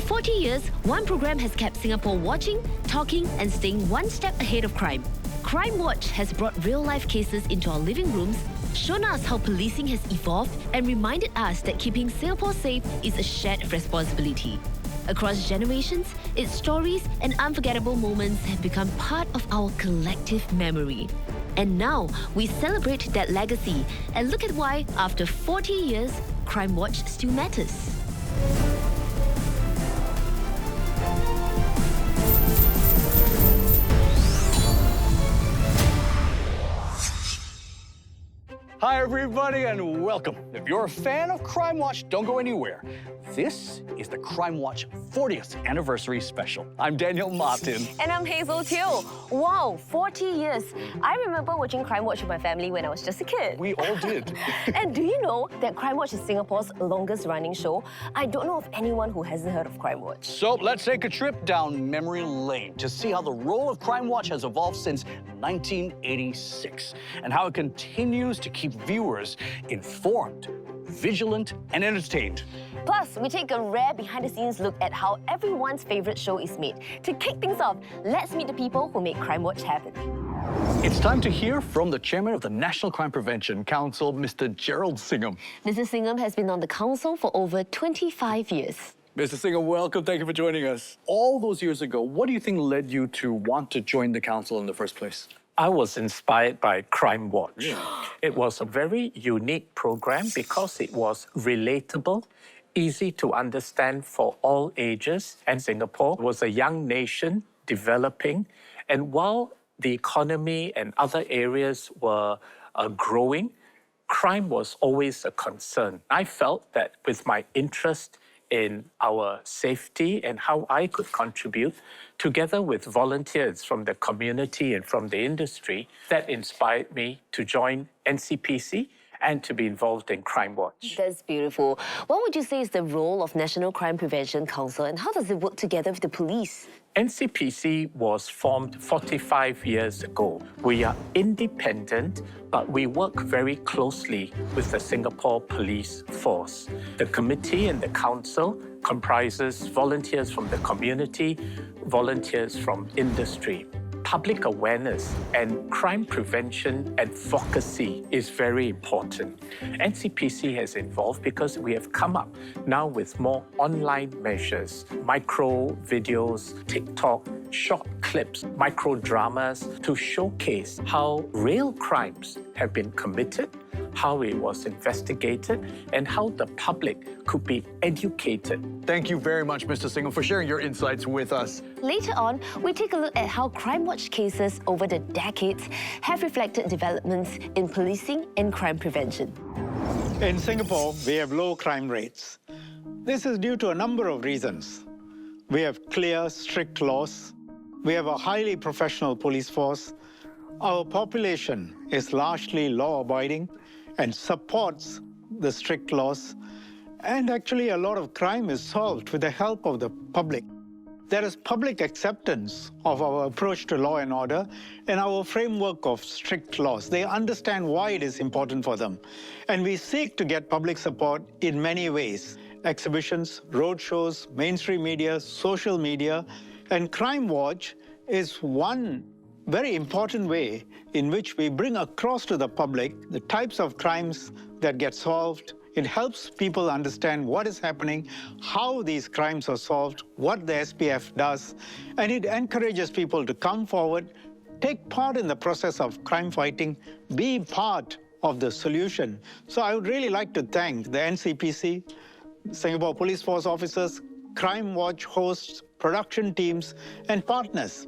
For 40 years, one program has kept Singapore watching, talking, and staying one step ahead of crime. Crimewatch has brought real-life cases into our living rooms, shown us how policing has evolved, and reminded us that keeping Singapore safe is a shared responsibility. Across generations, its stories and unforgettable moments have become part of our collective memory. And now, we celebrate that legacy and look at why, after 40 years, Crimewatch still matters. Hi everybody and welcome. If you're a fan of Crimewatch, don't go anywhere. This is the Crimewatch 40th anniversary special. I'm Daniel Martin. And I'm Hazel Teo. Wow, 40 years. I remember watching Crimewatch with my family when I was just a kid. We all did. And do you know that Crimewatch is Singapore's longest running show? I don't know of anyone who hasn't heard of Crimewatch. So let's take a trip down memory lane to see how the role of Crimewatch has evolved since 1986 and how it continues to keep viewers informed, vigilant, and entertained. Plus, we take a rare behind-the-scenes look at how everyone's favorite show is made. To kick things off, let's meet the people who make Crimewatch happen. It's time to hear from the chairman of the National Crime Prevention Council, Mr. Gerald Singham. Mr. Singham has been on the council for over 25 years. Mr. Singham, welcome. Thank you for joining us. All those years ago, what do you think led you to want to join the council in the first place? I was inspired by Crimewatch. It was a very unique program because it was relatable, easy to understand for all ages, and Singapore was a young nation developing. And while the economy and other areas were growing, crime was always a concern. I felt that with my interest in our safety and how I could contribute, together with volunteers from the community and from the industry, that inspired me to join NCPC and to be involved in Crimewatch. That's beautiful. What would you say is the role of National Crime Prevention Council and how does it work together with the police? NCPC was formed 45 years ago. We are independent, but we work very closely with the Singapore Police Force. The committee and the council comprises volunteers from the community, volunteers from industry. Public awareness and crime prevention advocacy is very important. NCPC has evolved because we have come up now with more online measures, micro videos, TikTok, short clips, micro dramas to showcase how real crimes have been committed, how it was investigated, and how the public could be educated. Thank you very much, Mr. Singham, for sharing your insights with us. Later on, we take a look at how Crimewatch cases over the decades have reflected developments in policing and crime prevention. In Singapore, we have low crime rates. This is due to a number of reasons. We have clear, strict laws. We have a highly professional police force. Our population is largely law-abiding and supports the strict laws. And actually, a lot of crime is solved with the help of the public. There is public acceptance of our approach to law and order and our framework of strict laws. They understand why it is important for them. And we seek to get public support in many ways. Exhibitions, roadshows, mainstream media, social media, and Crimewatch is one very important way in which we bring across to the public the types of crimes that get solved. It helps people understand what is happening, how these crimes are solved, what the SPF does, and it encourages people to come forward, take part in the process of crime fighting, be part of the solution. So I would really like to thank the NCPC, Singapore Police Force officers, Crimewatch hosts, production teams, and partners,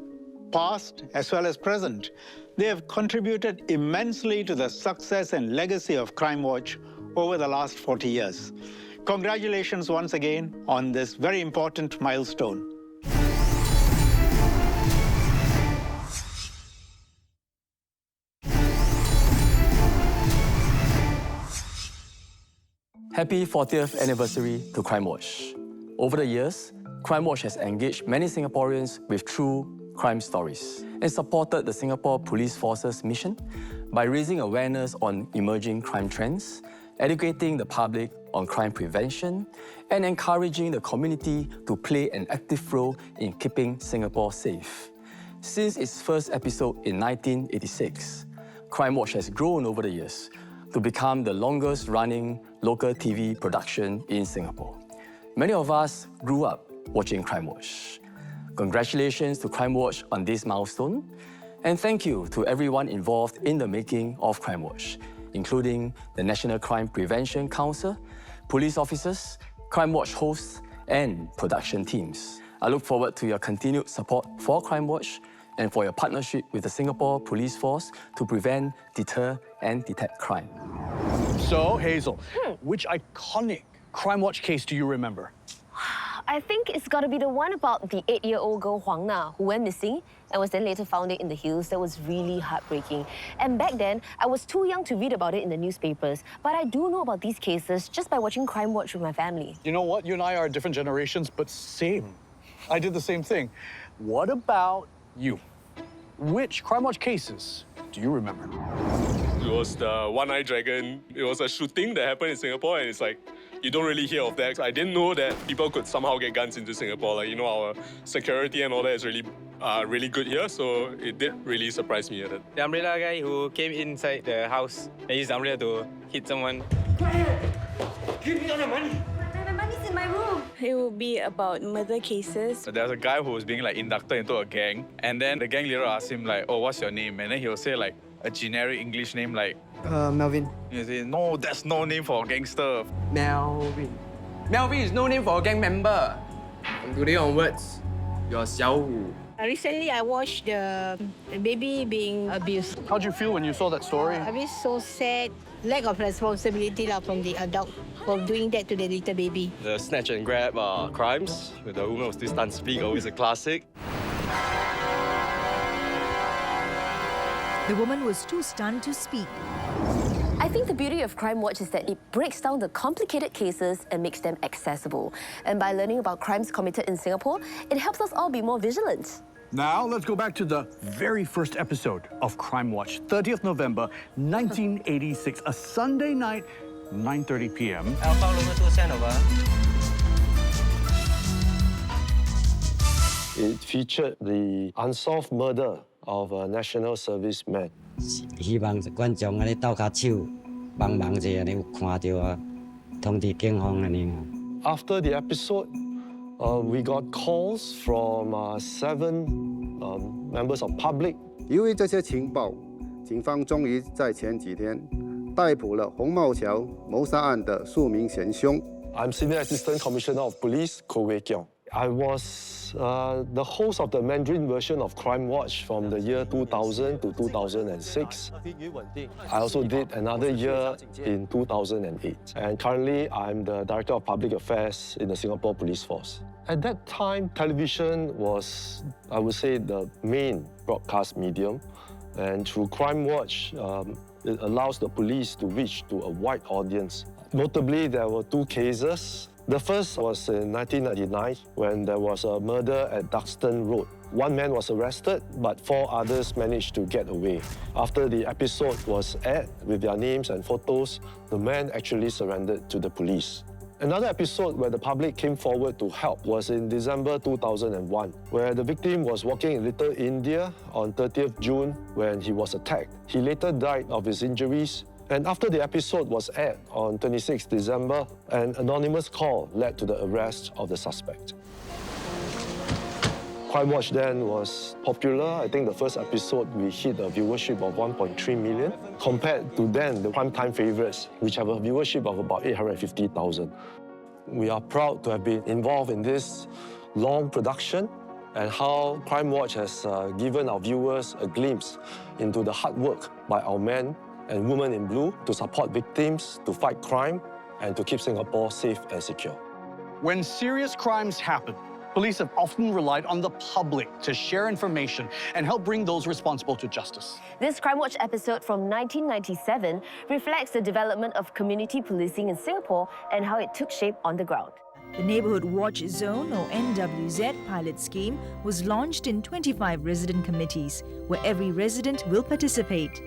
past as well as present. They have contributed immensely to the success and legacy of Crimewatch over the last 40 years. Congratulations once again on this very important milestone. Happy 40th anniversary to Crimewatch. Over the years, Crimewatch has engaged many Singaporeans with true crime stories and supported the Singapore Police Force's mission by raising awareness on emerging crime trends, educating the public on crime prevention, and encouraging the community to play an active role in keeping Singapore safe. Since its first episode in 1986, Crimewatch has grown over the years to become the longest-running local TV production in Singapore. Many of us grew up watching Crimewatch. Congratulations to Crimewatch on this milestone, and thank you to everyone involved in the making of Crimewatch, including the National Crime Prevention Council, police officers, Crimewatch hosts, and production teams. I look forward to your continued support for Crimewatch and for your partnership with the Singapore Police Force to prevent, deter, and detect crime. So, Hazel, which iconic Crimewatch case do you remember? I think it's got to be the one about the 8-year-old girl Huang Na who went missing and was then later found in the hills. That was really heartbreaking. And back then, I was too young to read about it in the newspapers. But I do know about these cases just by watching Crimewatch with my family. You know what? You and I are different generations, but same. I did the same thing. What about you? Which Crimewatch cases do you remember? It was the one-eyed dragon. It was a shooting that happened in Singapore, and it's like, you don't really hear of that. I didn't know that people could somehow get guns into Singapore. Like, you know, our security and all that is really good here, so it did really surprise me. The umbrella guy who came inside the house and used the umbrella to hit someone. Quiet! Give me all the money! My money's in my room. It will be about murder cases. There was a guy who was being like inducted into a gang, and then the gang leader asked him like, "Oh, what's your name?" And then he'll say like a generic English name like Melvin. He say, "No, that's no name for a gangster." Melvin. Melvin is no name for a gang member. From today onwards, you're Xiao Wu. Recently, I watched the baby being abused. How'd you feel when you saw that story? I was so sad. Lack of responsibility from the adult for doing that to the little baby. The snatch and grab crimes with the woman who still can't speak, always a classic. The woman was too stunned to speak. I think the beauty of Crimewatch is that it breaks down the complicated cases and makes them accessible. And by learning about crimes committed in Singapore, it helps us all be more vigilant. Now, let's go back to the very first episode of Crimewatch, 30th November, 1986, a Sunday night, 9:30 p.m. It featured the unsolved murder of a national serviceman. 希望观众安尼斗下手，帮忙者安尼有看到啊，通知警方安尼。After the episode, we got calls from 7 members of public. 由于这些情报，警方终于在前几天逮捕了红帽桥谋杀案的数名嫌凶。I'm Senior Assistant Commissioner of Police, Koh Wei Kiong. I was the host of the Mandarin version of Crimewatch from the year 2000 to 2006. I also did another year in 2008. And currently, I'm the Director of Public Affairs in the Singapore Police Force. At that time, television was, I would say, the main broadcast medium. And through Crimewatch, it allows the police to reach to a wide audience. Notably, there were 2 cases. The first was in 1999 when there was a murder at Duxton Road. 1 man was arrested, but 4 others managed to get away. After the episode was aired with their names and photos, the man actually surrendered to the police. Another episode where the public came forward to help was in December 2001, where the victim was walking in Little India on 30th June when he was attacked. He later died of his injuries. And after the episode was aired on 26 December, an anonymous call led to the arrest of the suspect. Crimewatch then was popular. I think the first episode we hit a viewership of 1.3 million, compared to then the primetime favorites, which have a viewership of about 850,000. We are proud to have been involved in this long production and how Crimewatch has given our viewers a glimpse into the hard work by our men and women in blue to support victims, to fight crime, and to keep Singapore safe and secure. When serious crimes happen, police have often relied on the public to share information and help bring those responsible to justice. This Crimewatch episode from 1997 reflects the development of community policing in Singapore and how it took shape on the ground. The Neighbourhood Watch Zone, or NWZ, pilot scheme was launched in 25 resident committees, where every resident will participate.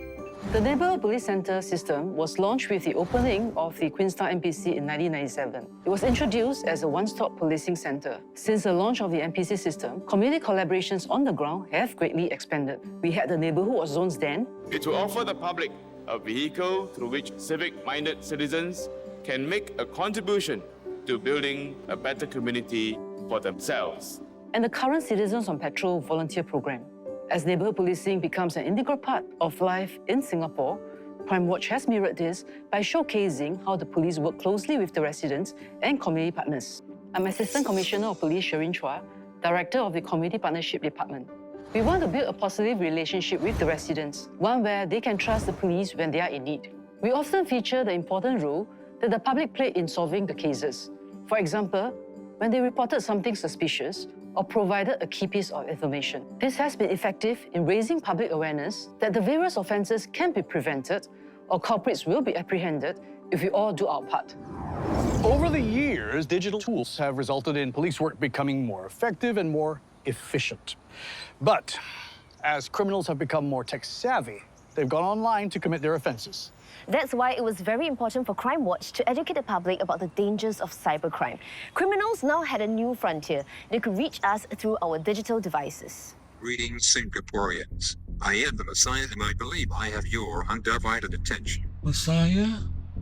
The Neighbourhood Police Centre system was launched with the opening of the Queenstown NPC in 1997. It was introduced as a one-stop policing centre. Since the launch of the NPC system, community collaborations on the ground have greatly expanded. We had the Neighbourhood Watch Zones then. It will offer the public a vehicle through which civic-minded citizens can make a contribution to building a better community for themselves. And the current Citizens on Patrol volunteer program. As neighbourhood policing becomes an integral part of life in Singapore, Crimewatch has mirrored this by showcasing how the police work closely with the residents and community partners. I'm Assistant Commissioner of Police Shereen Chua, Director of the Community Partnership Department. We want to build a positive relationship with the residents, one where they can trust the police when they are in need. We often feature the important role that the public played in solving the cases. For example, when they reported something suspicious or provided a key piece of information. This has been effective in raising public awareness that the various offences can be prevented or culprits will be apprehended if we all do our part. Over the years, digital tools have resulted in police work becoming more effective and more efficient. But as criminals have become more tech-savvy, they've gone online to commit their offences. That's why it was very important for Crimewatch to educate the public about the dangers of cybercrime. Criminals now had a new frontier. They could reach us through our digital devices. Greetings, Singaporeans. I am the Messiah, and I believe I have your undivided attention. Messiah?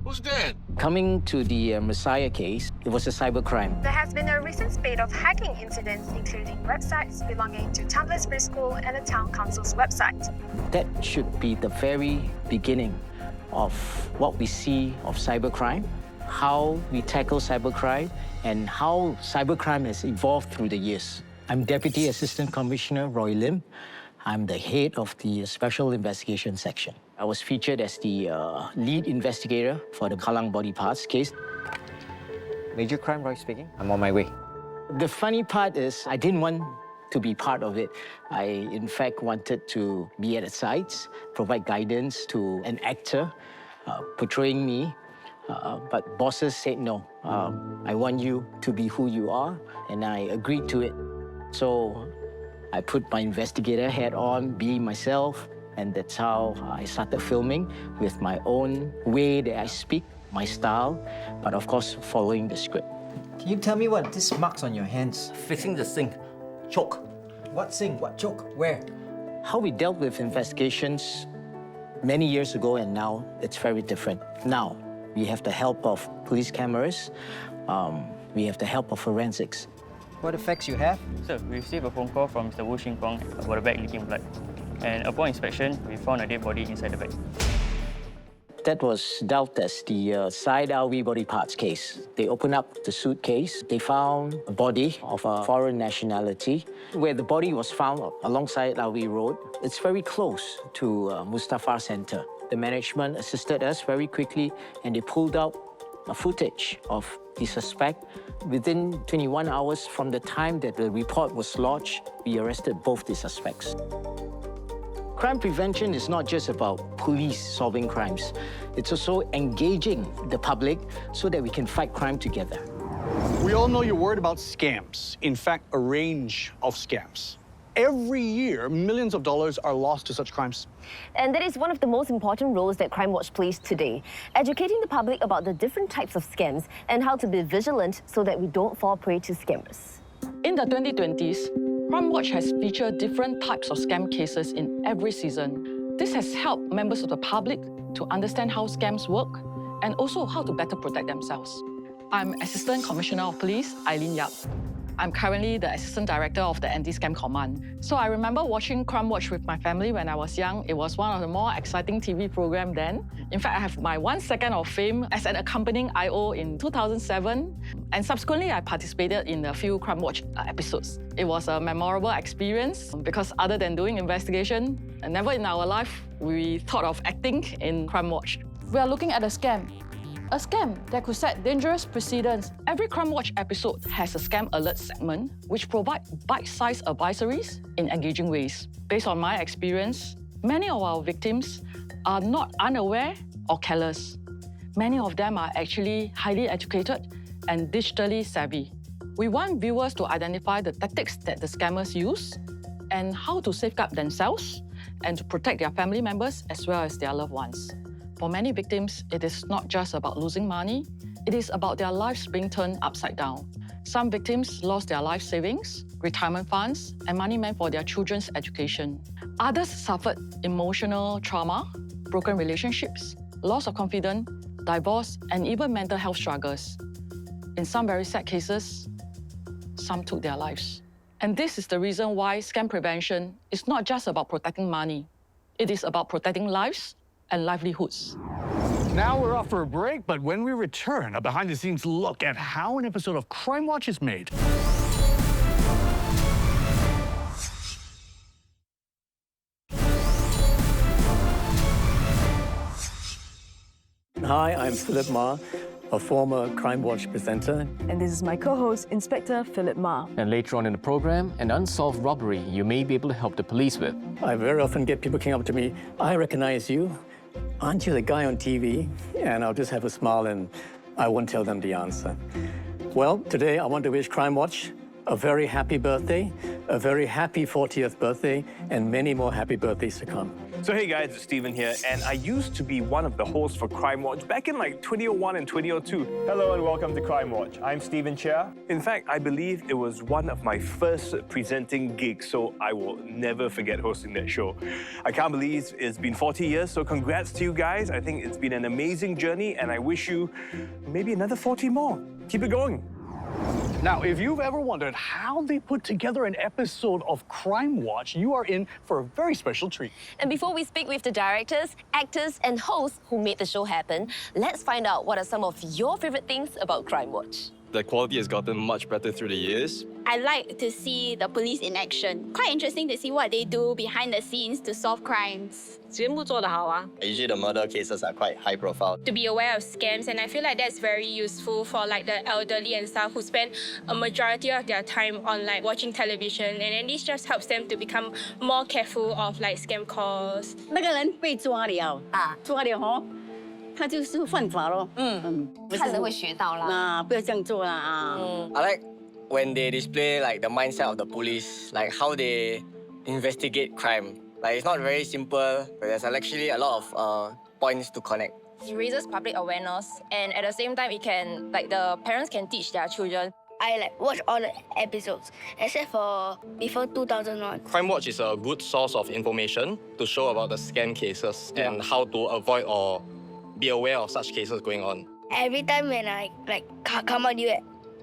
Who's that? Coming to the Messiah case, it was a cybercrime. There has been a recent spate of hacking incidents, including websites belonging to Tumblr's preschool and the town council's website. That should be the very beginning of what we see of cybercrime, how we tackle cybercrime, and how cybercrime has evolved through the years. I'm Deputy Assistant Commissioner Roy Lim. I'm the head of the Special Investigation Section. I was featured as the lead investigator for the Kallang body parts case. Major crime, Roy speaking. I'm on my way. The funny part is I didn't want to be part of it. I, in fact, wanted to be at the sites, provide guidance to an actor portraying me, but bosses said no. I want you to be who you are, and I agreed to it. So I put my investigator hat on, be myself, and that's how I started filming with my own way that I speak, my style, but of course following the script. Can you tell me what this marks on your hands? Fixing the sink. Choke. What sink? What choke? Where? How we dealt with investigations many years ago and now, it's very different. Now, we have the help of police cameras. We have the help of forensics. What effects you have? Sir, we received a phone call from Mr. Wu Xingguang about a bag leaking blood. And upon inspection, we found a dead body inside the bag. That was dealt as the Syed Alwi body parts case. They opened up the suitcase. They found a body of a foreign nationality. Where the body was found alongside Alwi Road, it's very close to Mustafa Center. The management assisted us very quickly, and they pulled out a footage of the suspect. Within 21 hours from the time that the report was lodged, we arrested both the suspects. Crime prevention is not just about police solving crimes. It's also engaging the public so that we can fight crime together. We all know you're worried about scams. In fact, a range of scams. Every year, millions of dollars are lost to such crimes. And that is one of the most important roles that Crimewatch plays today, educating the public about the different types of scams and how to be vigilant so that we don't fall prey to scammers. In the 2020s, Crimewatch has featured different types of scam cases in every season. This has helped members of the public to understand how scams work and also how to better protect themselves. I'm Assistant Commissioner of Police, Eileen Yap. I'm currently the Assistant Director of the Anti-Scam Command. So I remember watching Crimewatch with my family when I was young. It was one of the more exciting TV programs then. In fact, I have my 1 second of fame as an accompanying I.O. in 2007. And subsequently, I participated in a few Crimewatch episodes. It was a memorable experience because other than doing investigation, never in our life we thought of acting in Crimewatch. We are looking at a scam that could set dangerous precedents. Every Crimewatch episode has a scam alert segment which provides bite-sized advisories in engaging ways. Based on my experience, many of our victims are not unaware or careless. Many of them are actually highly educated and digitally savvy. We want viewers to identify the tactics that the scammers use and how to safeguard themselves and to protect their family members as well as their loved ones. For many victims, it is not just about losing money, it is about their lives being turned upside down. Some victims lost their life savings, retirement funds, and money meant for their children's education. Others suffered emotional trauma, broken relationships, loss of confidence, divorce, and even mental health struggles. In some very sad cases, some took their lives. And this is the reason why scam prevention is not just about protecting money. It is about protecting lives and livelihoods. Now we're off for a break, but when we return, a behind-the-scenes look at how an episode of Crimewatch is made. Hi, I'm Philip Ma, a former Crimewatch presenter. And this is my co-host, Inspector Philip Ma. And later on in the program, an unsolved robbery you may be able to help the police with. I very often get people coming up to me, I recognize you. Aren't you the guy on TV? And I'll just have a smile and I won't tell them the answer. Well, today I want to wish Crimewatch a very happy birthday, a very happy 40th birthday, and many more happy birthdays to come. So hey guys, it's Steven here, and I used to be one of the hosts for Crimewatch back in like 2001 and 2002. Hello and welcome to Crimewatch. I'm Steven Chia. In fact, I believe it was one of my first presenting gigs, so I will never forget hosting that show. I can't believe it's been 40 years, so congrats to you guys. I think it's been an amazing journey, and I wish you maybe another 40 more. Keep it going. Now, if you've ever wondered how they put together an episode of Crimewatch, you are in for a very special treat. And before we speak with the directors, actors, and hosts who made the show happen, let's find out what are some of your favorite things about Crimewatch. The quality has gotten much better through the years. I like to see the police in action. Quite interesting to see what they do behind the scenes to solve crimes. Usually the murder cases are quite high profile. To be aware of scams, and I feel like that's very useful for like the elderly and stuff who spend a majority of their time on like watching television, and then this just helps them to become more careful of like scam calls. 那个人被抓了啊，抓了哦。他就是犯法咯。看了会学到啦。不要这样做啦啊。I like when they display like the mindset of the police, like how they investigate crime. Like it's not very simple, but there's actually a lot of points to connect. It raises public awareness, and at the same time, it can like the parents can teach their children. I like watch all the episodes except for before 2001. Crimewatch is a good source of information to show about the scam cases and how to avoid or be aware of such cases going on. Every time when I like come out new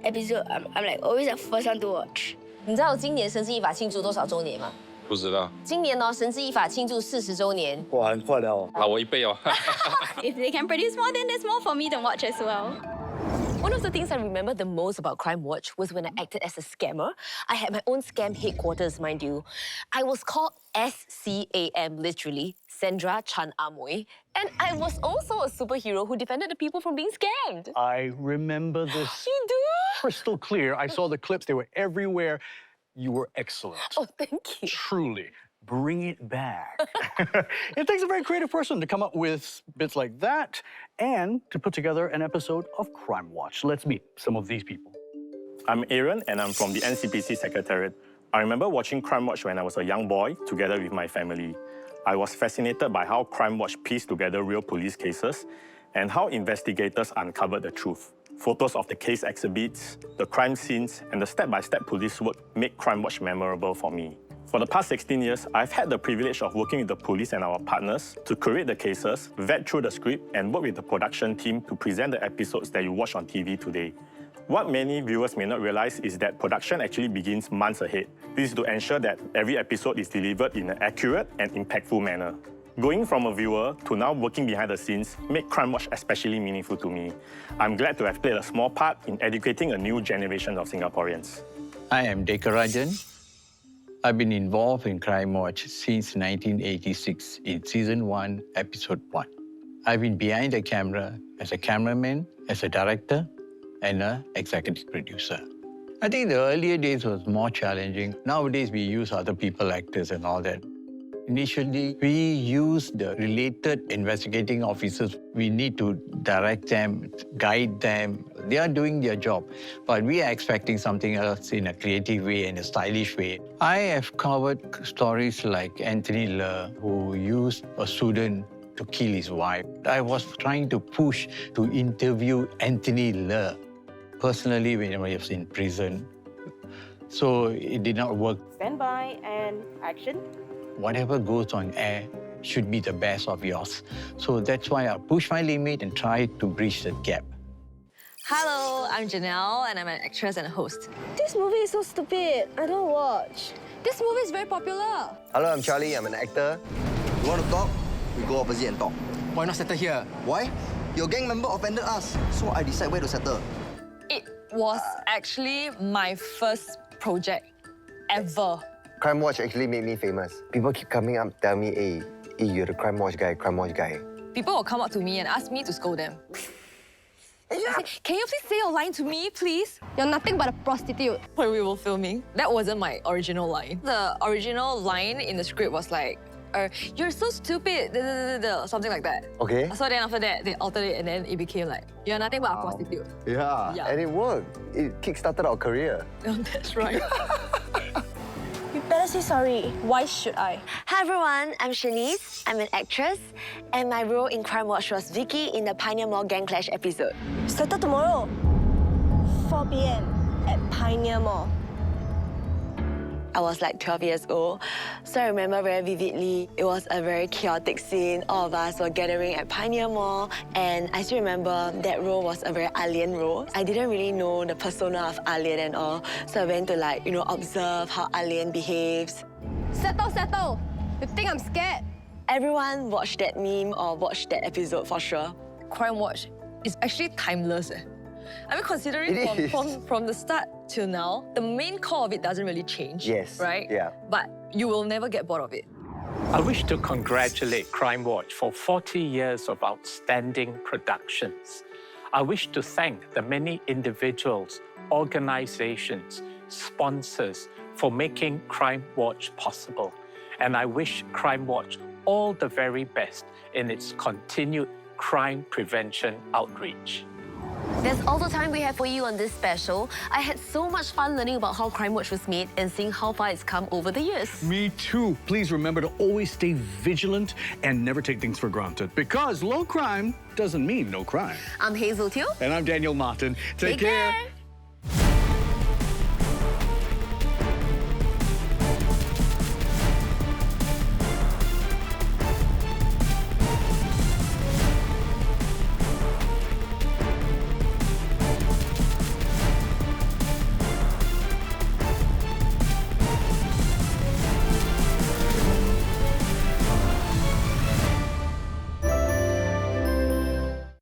episode, I'm like always the first one to watch. 你知道今年神之一法庆祝多少周年吗？不知道。今年呢，神之一法庆祝40周年。哇，很快了哦。老我一倍哦。If they can produce more, then there's more for me to watch as well. One of the things I remember the most about Crimewatch was when I acted as a scammer. I had my own scam headquarters, mind you. I was called SCAM, literally, Sandra Chan Amoy. And I was also a superhero who defended the people from being scammed. I remember this You do? crystal clear. I saw the clips. They were everywhere. You were excellent. Oh, thank you. Truly. Bring it back. It takes a very creative person to come up with bits like that and to put together an episode of Crimewatch. Let's meet some of these people. I'm Aaron, and I'm from the NCPC Secretariat. I remember watching Crimewatch when I was a young boy, together with my family. I was fascinated by how Crimewatch pieced together real police cases and how investigators uncovered the truth. Photos of the case exhibits, the crime scenes, and the step-by-step police work make Crimewatch memorable for me. For the past 16 years, I've had the privilege of working with the police and our partners to curate the cases, vet through the script, and work with the production team to present the episodes that you watch on TV today. What many viewers may not realize is that production actually begins months ahead. This is to ensure that every episode is delivered in an accurate and impactful manner. Going from a viewer to now working behind the scenes make Crimewatch especially meaningful to me. I'm glad to have played a small part in educating a new generation of Singaporeans. I am Dekarajan. I've been involved in Crimewatch since 1986 in Season 1, Episode 1. I've been behind the camera as a cameraman, as a director, and an executive producer. I think the earlier days was more challenging. Nowadays, we use other people, actors, and all that. Initially, we use the related investigating officers. We need to direct them, guide them, They are doing their job, but we are expecting something else in a creative way and a stylish way. I have covered stories like Anthony Le, who used a student to kill his wife. I was trying to push to interview Anthony Le personally when I was in prison. So it did not work. Stand by and action. Whatever goes on air should be the best of yours. So that's why I push my limit and try to bridge the gap. Hello, I'm Janelle, and I'm an actress and a host. This movie is so stupid. I don't watch. This movie is very popular. Hello, I'm Charlie. I'm an actor. You want to talk? We go opposite and talk. Why not settle here? Why? Your gang member offended us, so I decide where to settle. It was actually my first project ever. Crimewatch actually made me famous. People keep coming up tell me, hey, you're the Crimewatch guy, Crimewatch guy. People will come up to me and ask me to scold them. Say, can you please say your line to me, please? You're nothing but a prostitute. When we were filming, that wasn't my original line. The original line in the script was like, you're so stupid, something like that. Okay. So then after that, they altered it and then it became like, you're nothing but a prostitute. Yeah, and it worked. It kickstarted our career. That's right. You better say sorry. Why should I? Hi everyone, I'm Shanice. I'm an actress, and my role in Crimewatch was Vicky in the Pioneer Mall Gang Clash episode. Settle tomorrow, 4 p.m. at Pioneer Mall. I was like 12 years old, so I remember very vividly. It was a very chaotic scene. All of us were gathering at Pioneer Mall, and I still remember that role was a very alien role. I didn't really know the persona of alien and all, so I went to observe how alien behaves. Settle. You think I'm scared? Everyone watched that meme or watched that episode for sure. Crimewatch is actually timeless. I mean, considering from the start till now, the main core of it doesn't really change. Yes. Right? Yeah. But you will never get bored of it. I wish to congratulate Crimewatch for 40 years of outstanding productions. I wish to thank the many individuals, organizations, sponsors for making Crimewatch possible. And I wish Crimewatch all the very best in its continued crime prevention outreach. That's all the time we have for you on this special. I had so much fun learning about how Crimewatch was made and seeing how far it's come over the years. Me too. Please remember to always stay vigilant and never take things for granted, because low crime doesn't mean no crime. I'm Hazel Teo. And I'm Daniel Martin. Take care.